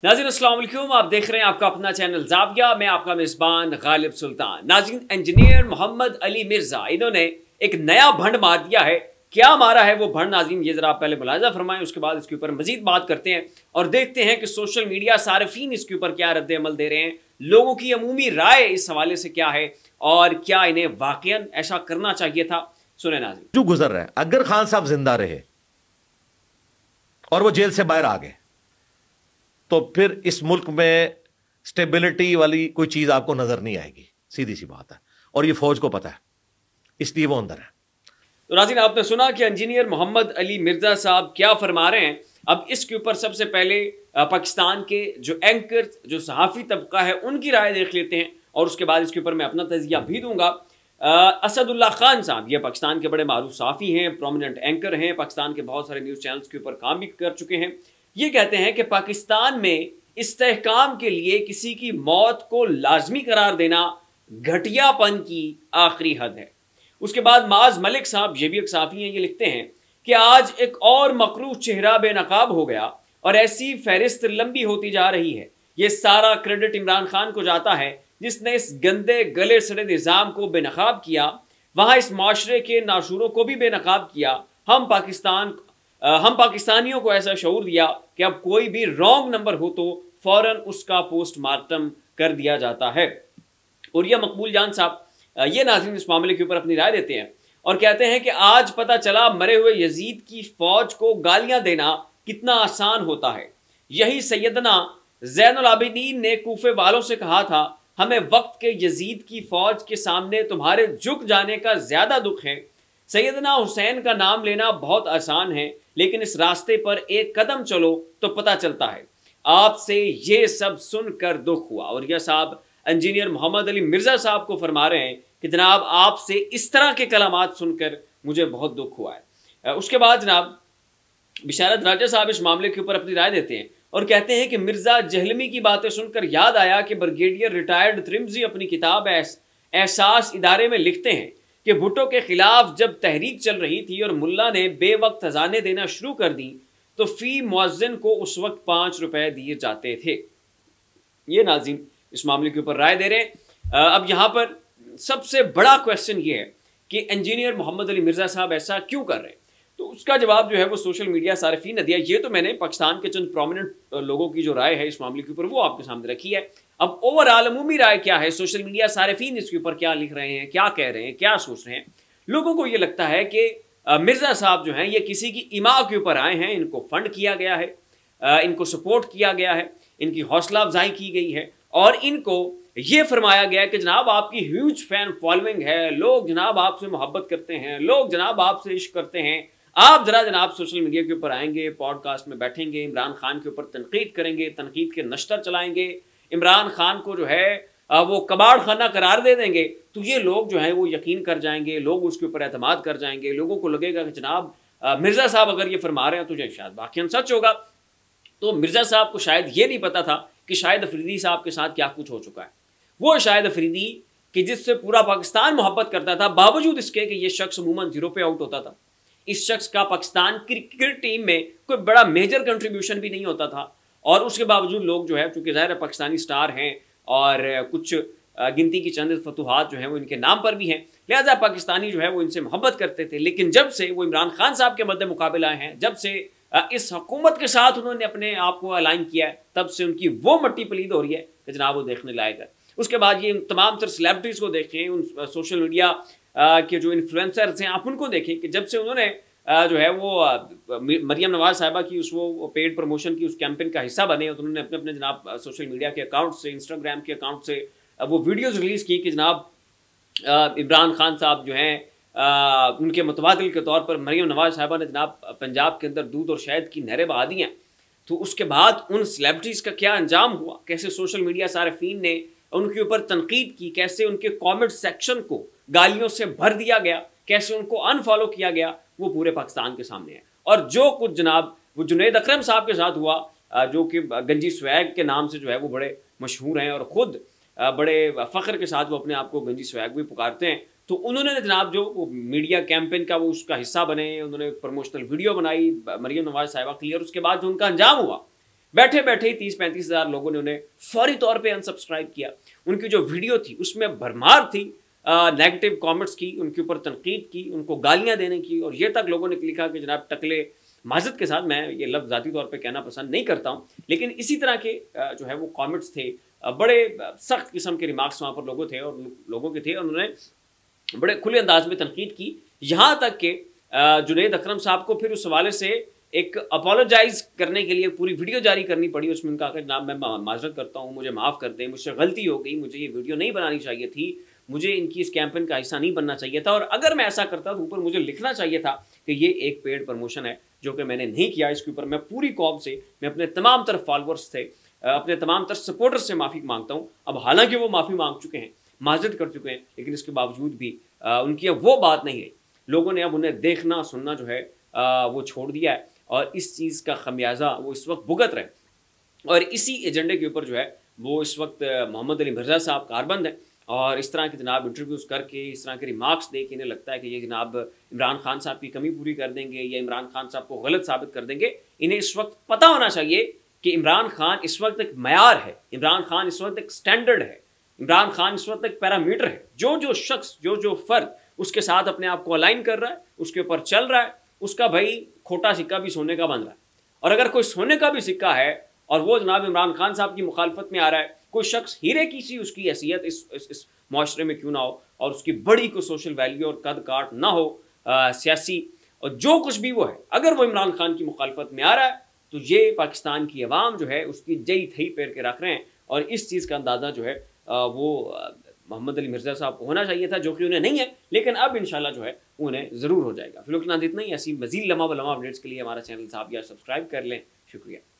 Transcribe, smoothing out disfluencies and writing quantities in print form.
नाज़रीन अस्सलाम वालेकुम, आप देख रहे हैं आपका अपना चैनल ज़ाविया। मैं आपका मेज़बान गालिब सुल्तान। नाज़रीन, इंजीनियर मोहम्मद अली मिर्ज़ा इन्होंने एक नया भंड मार दिया है। क्या मारा है वो भंड, नाज़रीन ये ज़रा आप पहले मुलाज़ा फरमाएं, उसके बाद इसके ऊपर मज़ीद बात करते हैं और देखते हैं कि सोशल मीडिया सारिफीन इसके ऊपर क्या रद्द अमल दे रहे हैं, लोगों की अमूमी राय इस हवाले से क्या है और क्या इन्हें वाकईन ऐसा करना चाहिए था। सुने नाज़रीन। जो गुजर रहा है, अगर खान साहब जिंदा रहे और वो जेल से बाहर आ गए तो फिर इस मुल्क में स्टेबिलिटी वाली कोई चीज आपको नजर नहीं आएगी। सीधी सी बात है और ये फौज को पता है, इसलिए वो अंदर है। तो नाज़रीन, आपने सुना कि इंजीनियर मोहम्मद अली मिर्ज़ा साहब क्या फरमा रहे हैं। अब इसके ऊपर सबसे पहले पाकिस्तान के जो एंकर, जो सहाफ़ी तबका है, उनकी राय देख लेते हैं और उसके बाद इसके ऊपर मैं अपना तज़किया भी दूंगा। असदुल्ला खान साहब, ये पाकिस्तान के बड़े मारूफ सहाफ़ी हैं, प्रोमिनेंट एंकर हैं, पाकिस्तान के बहुत सारे न्यूज़ चैनल्स के ऊपर काम भी कर चुके हैं। ये कहते हैं कि पाकिस्तान में इस्तेहकाम के लिए किसी की मौत को लाजमी करार देना घटियापन की आखिरी हद है। उसके बाद माज मलिक साहब, ये भी एक सहाफ़ी हैं, ये लिखते हैं कि आज एक और मकरूह चेहरा बेनकाब हो गया और ऐसी फहरिस्त लंबी होती जा रही है। ये सारा क्रेडिट इमरान खान को जाता है जिसने इस गंदे गले सड़े निज़ाम को बेनकाब किया, वहाँ इस माशरे के नाशूरों को भी बेनकाब किया। हम पाकिस्तानियों को ऐसा शऊर दिया कि अब कोई भी रॉन्ग नंबर हो तो फौरन उसका पोस्टमार्टम कर दिया जाता है। और यह मकबूल जान साहब, ये नाज़रीन इस मामले के ऊपर अपनी राय देते हैं और कहते हैं कि आज पता चला मरे हुए यजीद की फौज को गालियां देना कितना आसान होता है। यही सैयदना ज़ैनुल आबिदीन ने कूफे वालों से कहा था, हमें वक्त के यजीद की फौज के सामने तुम्हारे झुक जाने का ज्यादा दुख है। सैयदना हुसैन का नाम लेना बहुत आसान है, लेकिन इस रास्ते पर एक कदम चलो तो पता चलता है। आपसे ये सब सुनकर दुख हुआ। और यह साहब इंजीनियर मोहम्मद अली मिर्ज़ा साहब को फरमा रहे हैं कि जनाब, आपसे इस तरह के कलामात सुनकर मुझे बहुत दुख हुआ है। उसके बाद जनाब बिशारत राजा साहब इस मामले के ऊपर अपनी राय देते हैं और कहते हैं कि मिर्ज़ा जहलमी की बातें सुनकर याद आया कि ब्रिगेडियर रिटायर्ड त्रिमजी अपनी किताब एहसास इदारे में लिखते हैं कि भुट्टो के खिलाफ जब तहरीक चल रही थी और मुल्ला ने बेवक्त अजानें देना शुरू कर दी तो फी मुअज्जिन को उस वक्त 5 रुपए दिए जाते थे। ये नाज़रीन इस मामले के ऊपर राय दे रहे हैं। अब यहाँ पर सबसे बड़ा क्वेश्चन ये है कि इंजीनियर मोहम्मद अली मिर्ज़ा साहब ऐसा क्यों कर रहे हैं। तो उसका जवाब जो है वो सोशल मीडिया सारिफीन ने दिया। ये तो मैंने पाकिस्तान के चंद प्रोमिनेंट लोगों की जो राय है इस मामले के ऊपर वो आपके सामने रखी है। अब ओवरऑल अमूमी राय क्या है, सोशल मीडिया सारिफीन इसके ऊपर क्या लिख रहे हैं, क्या कह रहे हैं, क्या सोच रहे हैं। लोगों को ये लगता है कि मिर्ज़ा साहब जो हैं ये किसी की इमा के ऊपर आए हैं, इनको फंड किया गया है, इनको सपोर्ट किया गया है, इनकी हौसला अफजाई की गई है और इनको ये फरमाया गया है कि जनाब आपकी ह्यूज फैन फॉलोइंग है, लोग जनाब आपसे मोहब्बत करते हैं, लोग जनाब आपसे इश्क करते हैं, आप जरा जनाब सोशल मीडिया के ऊपर आएंगे, पॉडकास्ट में बैठेंगे, इमरान खान के ऊपर तनकीद करेंगे, तनकीद के नश्तर चलाएंगे, इमरान खान को जो है वो कबाड़ खाना करार दे देंगे, तो ये लोग जो है वो यकीन कर जाएंगे, लोग उसके ऊपर एतमाद कर जाएंगे। लोगों को लगेगा कि जनाब मिर्ज़ा साहब अगर ये फरमा रहे हैं तो शायद वाकई सच होगा। तो मिर्ज़ा साहब को शायद ये नहीं पता था कि शायद अफरीदी साहब के साथ क्या कुछ हो चुका है। वो शायद अफरीदी कि जिससे पूरा पाकिस्तान मोहब्बत करता था, बावजूद इसके कि ये शख्स अमूमन 0 पे आउट होता था। इस शख्स का पाकिस्तान क्रिकेट टीम में कोई बड़ा मेजर कंट्रीब्यूशन भी नहीं होता था और उसके बावजूद लोग जो है, चूंकि ज़ाहिर है पाकिस्तानी स्टार हैं और कुछ गिनती की चंद फतूहात जो हैं वो इनके नाम पर भी हैं, लिहाजा पाकिस्तानी जो है वो इनसे मोहब्बत करते थे। लेकिन जब से वो इमरान खान साहब के मद्दे मुकाबले आए हैं, जब से इस हुकूमत के साथ उन्होंने अपने आप को अलाइन किया है, तब से उनकी वो मट्टी पलीद हो रही है कि जनाब वो देखने लायक है। उसके बाद ये तमाम तर सेलेब्रिटीज़ को देखें, उन सोशल मीडिया के जो इन्फ्लुएंसर्स हैं आप उनको देखें कि जब से उन्होंने जो है वो मरियम नवाज साहिबा की उस वो पेड प्रमोशन की उस कैंपेन का हिस्सा बने, तो उन्होंने अपने अपने जनाब सोशल मीडिया के अकाउंट से, इंस्टाग्राम के अकाउंट से वो वीडियोज़ रिलीज़ की कि जनाब इमरान खान साहब जो हैं उनके मुतबादिल के तौर पर मरियम नवाज साहिबा ने जनाब पंजाब के अंदर दूध और शहद की नहरें बहा दी हैं। तो उसके बाद उन सेलेब्रिटीज़ का क्या अंजाम हुआ, कैसे सोशल मीडिया सारिफीन ने उनके ऊपर तनकीद की, कैसे उनके कॉमेंट सेक्शन को गालियों से भर दिया गया, कैसे उनको अनफॉलो किया गया, वो पूरे पाकिस्तान के सामने है। और जो कुछ जनाब वो जुनैद अकरम साहब के साथ हुआ, जो कि गंजी स्वैग के नाम से जो है वो बड़े मशहूर हैं और ख़ुद बड़े फ़ख्र के साथ वो अपने आप को गंजी स्वैग भी पुकारते हैं, तो उन्होंने जनाब जो वो मीडिया कैंपेन का वो उसका हिस्सा बने, उन्होंने प्रमोशनल वीडियो बनाई मरियम नवाज साहिबा के लिए, और उसके बाद जो उनका अंजाम हुआ बैठे बैठे ही 30-35 हज़ार लोगों ने उन्हें फौरी तौर पे अनसब्सक्राइब किया। उनकी जो वीडियो थी उसमें भरमार थी नेगेटिव कमेंट्स की, उनके ऊपर तनकीद की, उनको गालियां देने की, और ये तक लोगों ने लिखा कि जनाब टकले, माजरत के साथ मैं ये लफ्ज़ ज़ाती तौर पे कहना पसंद नहीं करता हूँ, लेकिन इसी तरह के जो है वो कमेंट्स थे, बड़े सख्त किस्म के रिमार्क्स वहाँ पर लोगों के थे, और उन्होंने बड़े खुले अंदाज में तनकीद की। यहाँ तक कि जुनैद अकरम साहब को फिर उस हवाले से एक अपोलोजाइज करने के लिए पूरी वीडियो जारी करनी पड़ी। उसमें उनका कहा जनाब मैं माजरत करता हूँ, मुझे माफ़ कर दें, मुझसे गलती हो गई, मुझे ये वीडियो नहीं बनानी चाहिए थी, मुझे इनकी इस कैंपेन का हिस्सा नहीं बनना चाहिए था, और अगर मैं ऐसा करता तो ऊपर मुझे लिखना चाहिए था कि ये एक पेड प्रमोशन है, जो कि मैंने नहीं किया। इसके ऊपर मैं पूरी कौम से, मैं अपने तमाम तरह फॉलोअर्स थे, अपने तमाम तरह सपोर्टर्स से माफ़ी मांगता हूँ। अब हालांकि वो माफ़ी मांग चुके हैं, माजरत कर चुके हैं, लेकिन इसके बावजूद भी उनकी अब वो बात नहीं है। लोगों ने अब उन्हें देखना सुनना जो है वो छोड़ दिया है, और इस चीज़ का खमियाजा वो इस वक्त भुगत रहे। और इसी एजेंडे के ऊपर जो है वो इस वक्त मोहम्मद अली मिर्ज़ा साहब कारबंद हैं, और इस तरह के जनाब इंटरव्यूज़ करके, इस तरह के रिमार्क्स दे के इन्हें लगता है कि ये जनाब इमरान खान साहब की कमी पूरी कर देंगे या इमरान खान साहब को गलत साबित कर देंगे। इन्हें इस वक्त पता होना चाहिए कि इमरान खान इस वक्त एक मयार है, इमरान खान इस वक्त एक स्टैंडर्ड है, इमरान खान इस वक्त एक पैरामीटर है। जो शख्स, जो फ़र्द उसके साथ अपने आप को अलाइन कर रहा है, उसके ऊपर चल रहा है, उसका भाई खोटा सिक्का भी सोने का बन रहा है। और अगर कोई सोने का भी सिक्का है और वो जनाब इमरान खान साहब की मुखालफत में आ रहा है, कोई शख्स हीरे की सी उसकी हैसियत इस माशरे में क्यों ना हो, और उसकी बड़ी कोई सोशल वैल्यू और कद काट ना हो, सियासी और जो कुछ भी वो है, अगर वो इमरान खान की मुखालफत में आ रहा है, तो ये पाकिस्तान की अवाम जो है उसकी जई थई पैर के रख रहे हैं। और इस चीज़ का अंदाज़ा जो है वो मोहम्मद अली मिर्ज़ा साहब को होना चाहिए था, जो कि उन्हें नहीं है, लेकिन अब इंशाल्लाह जो है उन्हें ज़रूर हो जाएगा। फिलहाल इतना ही। ऐसी मज़ीद लम्हा ब लम्हा अपडेट्स के लिए हमारा चैनल साहब या सब्सक्राइब कर लें। शुक्रिया।